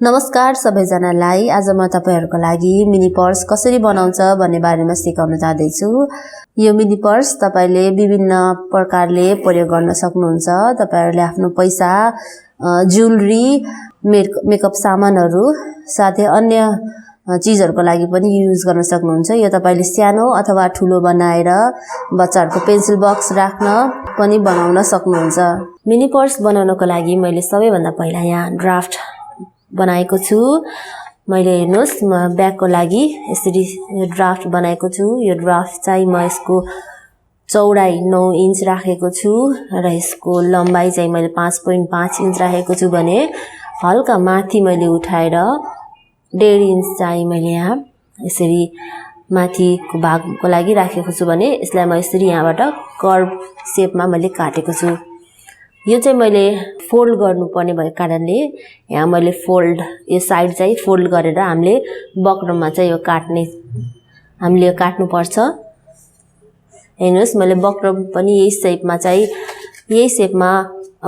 नमस्कार सबैजनालाई। आज म तपाईहरुको लागि मिनी पर्स कसरी बनाउँछ भन्ने बारेमा सिकाउन जाँदैछु। यो मिनी पर्स तपाईले विभिन्न प्रकारले प्रयोग गर्न सक्नुहुन्छ। तपाईहरुले आफ्नो पैसा, ज्वेलरी, मेकअप सामानहरु साथै अन्य चीजहरुको लागि पनि युज गर्न सक्नुहुन्छ। यो तपाईले सानो अथवा ठूलो बनाएर बच्चाहरुको पेन्सिल बक्स राख्न पनि बनाउन सक्नुहुन्छ। मिनी पर्स बनाउनको लागि मैले सबैभन्दा पहिला यहाँ ड्राफ्ट बनाएको छु। मैले हेर्नुस् म ब्यागको लागि यसरी ड्राफ्ट बनाएको छु। यो ड्राफ्ट चाहिँ म यसको चौडाई 9 इन्च राखेको छु र यसको लम्बाई चाहिँ मैले 5.5 इन्च राखेको छु भने हल्का माथि मैले उठाएर 1.5 इन्च चाहिँ मैले यहाँ यसरी माथिको भागको लागि राखेको छु भने यसलाई म यसरी यहाँबाट कर्भ शेपमा मैले काटेको छु। यो चाहिँ मैले फोल्ड गर्नुपर्ने भएको कारणले यहाँ मैले यो साइड चाहिँ फोल्ड गरेर हामीले बक्रममा चाहिँ यो काट्नु पर्छ। हेर्नुस् मैले बक्रम पनि यही शेपमा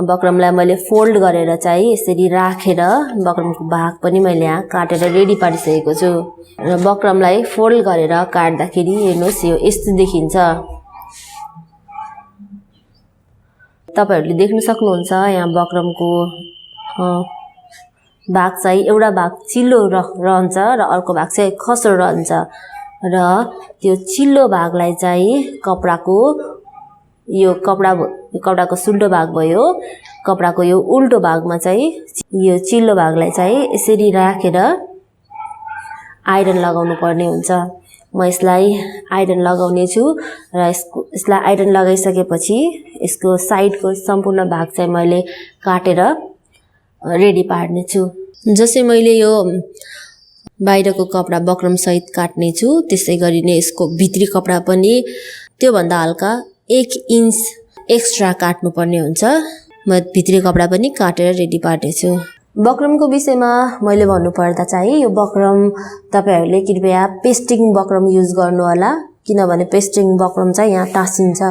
बक्रमलाई मैले फोल्ड गरेर चाहिँ यसरी राखेर बक्रमको भाग पनि मैले यहाँ काटेर रेडी पारिसकेको छु। र बक्रमलाई फोल्ड गरेर काट्दाखेरि हेर्नुस् यो यस्तो देखिन्छ। तपाईहरुले देख्न सक्नुहुन्छ यहाँ बक्रमको भाग चाहिँ एउटा भाग चिल्लो रहन्छ र अर्को भाग चाहिँ खस्रो रहन्छ र त्यो चिल्लो भागलाई चाहिँ कपडाको सुल्टो भाग भयो। कपडाको यो उल्टो भागमा चाहिँ यो चिल्लो भागलाई चाहिँ यसरी राखेर आइरन लगाउनु पर्ने हुन्छ। म यसलाई आइरन लगाउने छु र यसलाई आइरन लगाइसकेपछि यसको साइडको सम्पूर्ण भाग चाहिँ मैले काटेर रेडी पार्ने छु। जसै मैले यो बाहिरको कपडा बक्रम सहित काट्ने छु त्यसै गरी नै यसको भित्री कपडा पनि त्यो भन्दा हल्का 1 इन्च एक्स्ट्रा काट्नु पर्ने हुन्छ। म भित्री कपडा पनि काटेर रेडी पार्दैछु। बक्रमको विषयमा मैले भन्नु पर्दा चाहिँ यो बक्रम तपाईहरुले कृपया पेस्टिङ बक्रम युज गर्नु होला, किनभने पेस्टिङ बक्रम चाहिँ यहाँ टाँसिन्छ।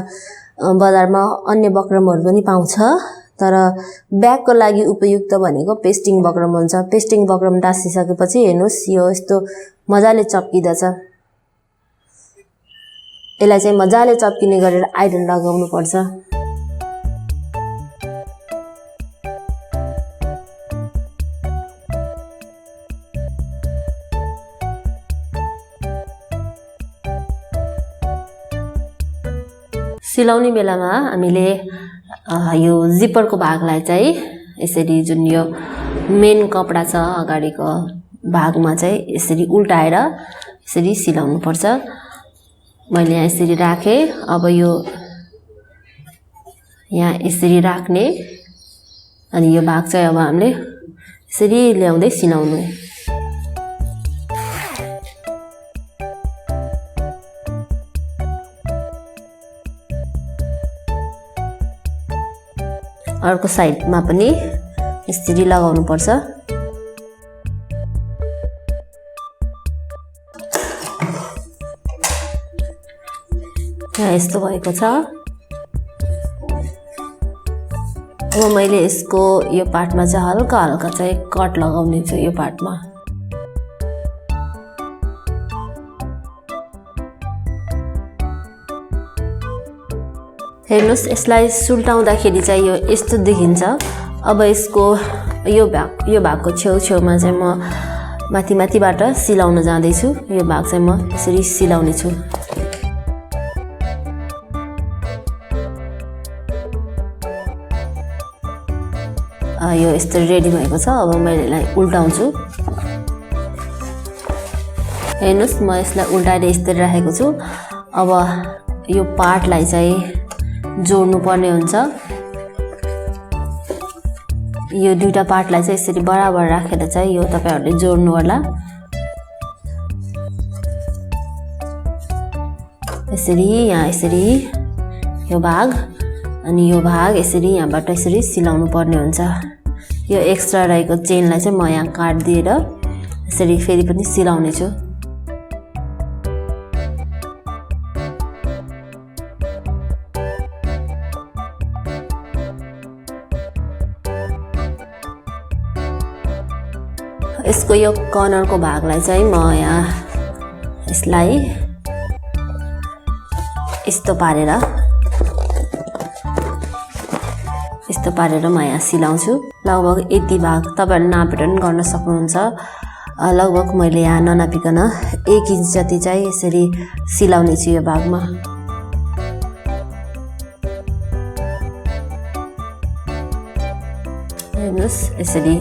बजारमा अन्य बक्रमहरु पनि पाउँछ तर ब्यागको लागि उपयुक्त भनेको पेस्टिङ बक्रम हुन्छ। पेस्टिङ बक्रम टाँसिसकेपछि हेर्नुस् यो यस्तो मजाले चप्किदछ। यसलाई चाहिँ मजाले चप्किने गरेर आइरन लगाउनु पर्छ। सिलाउने बेलामा हामीले यो जिपरको भागलाई चाहिँ यसरी जुन यो मेन कपडा छ अगाडिको भागमा चाहिँ यसरी उल्टाएर यसरी सिलाउनु पर्छ। मैले यहाँ यसरी राखे। अब यो यहाँ यसरी राख्ने अनि यो भाग चाहिँ अब हामीले यसरी ल्याउँदै सिलाउनु। अर्को साइडमा पनि यसरी लगाउनु पर्छ। यहाँ यस्तो भएको छ। अब मैले यसको यो पार्टमा चाहिँ हल्का चाहिँ कट लगाउने छु। यो पार्टमा हेर्नुस् यसलाई सुल्टाउँदाखेरि चाहिँ यो यस्तो देखिन्छ। अब यसको यो भागको छेउछेउमा चाहिँ म माथिबाट सिलाउन जाँदैछु। यो भाग चाहिँ म यसरी सिलाउने छु। यो यस्तो रेडी भएको छ। अब मैले यसलाई उल्टाउँछु। हेर्नुस् म यसलाई उल्टाएर यस्तरी राखेको छु। अब यो पार्टलाई चाहिँ जोड्नु पर्ने हुन्छ। यो दुईटा पार्टलाई चाहिँ यसरी बराबर राखेर चाहिँ यो तपाईहरुले जोड्नु होला। यसरी यहाँ यसरी यो भाग अनि यो भाग यसरी यहाँबाट यसरी सिलाउनु पर्ने हुन्छ। यो एक्स्ट्रा रहेको चेनलाई चाहिँ म यहाँ काट्दिएर यसरी फेरि पनि सिलाउने छु। यसको यो कर्नरको भागलाई चाहिँ म यहाँ यसलाई यस्तो पारेर म यहाँ सिलाउँछु। लगभग यति भाग तपाईहरु नापेर पनि गर्न सक्नुहुन्छ। लगभग मैले यहाँ ननापिकन 1 इन्च जति चाहिँ यसरी सिलाउने छु यो भागमा। हेर्नुस् यसरी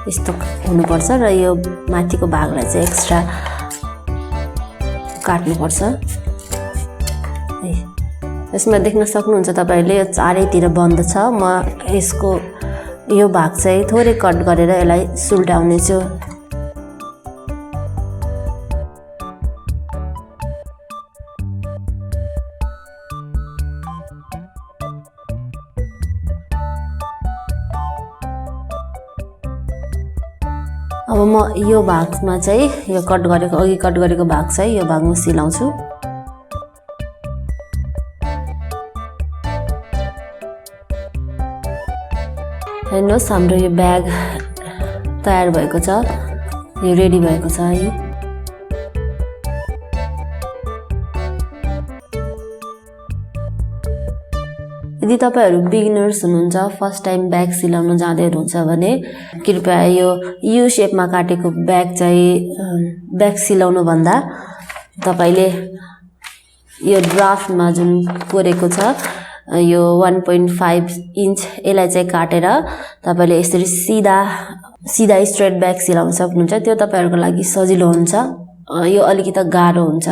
यस्तो हुनुपर्छ र यो माथिको भागलाई चाहिँ एक्स्ट्रा काट्नुपर्छ। यसमा देख्न सक्नुहुन्छ तपाईले यो चारैतिर बन्द छ। म यसको यो भाग चाहिँ थोरै कट गरेर यसलाई सुल्टाउने छु। अब म यो भागमा चाहिँ यो अघि कट गरेको भाग चाहिँ यो भागमा सिलाउँछु। हेर्नुस् हाम्रो यो ब्याग तयार भएको छ, यो रेडी भएको छ है। यदि तपाईहरु बिगिनर्स हुनुहुन्छ, फर्स्ट टाइम ब्याग सिलाउन जाँदै हुनुहुन्छ भने कृपया यो यू शेपमा काटेको ब्याग चाहिँ ब्याग सिलाउनु भन्दा तपाईले यो ड्राफ्टमा जुन कोरेको छ यो 1.5 इन्च यसलाई चाहिँ काटेर तपाईले यसरी सीधा स्ट्रेट ब्याग सिलाउन सक्नुहुन्छ। त्यो तपाईहरुको लागि सजिलो हुन्छ। यो अलिकति गाह्रो हुन्छ।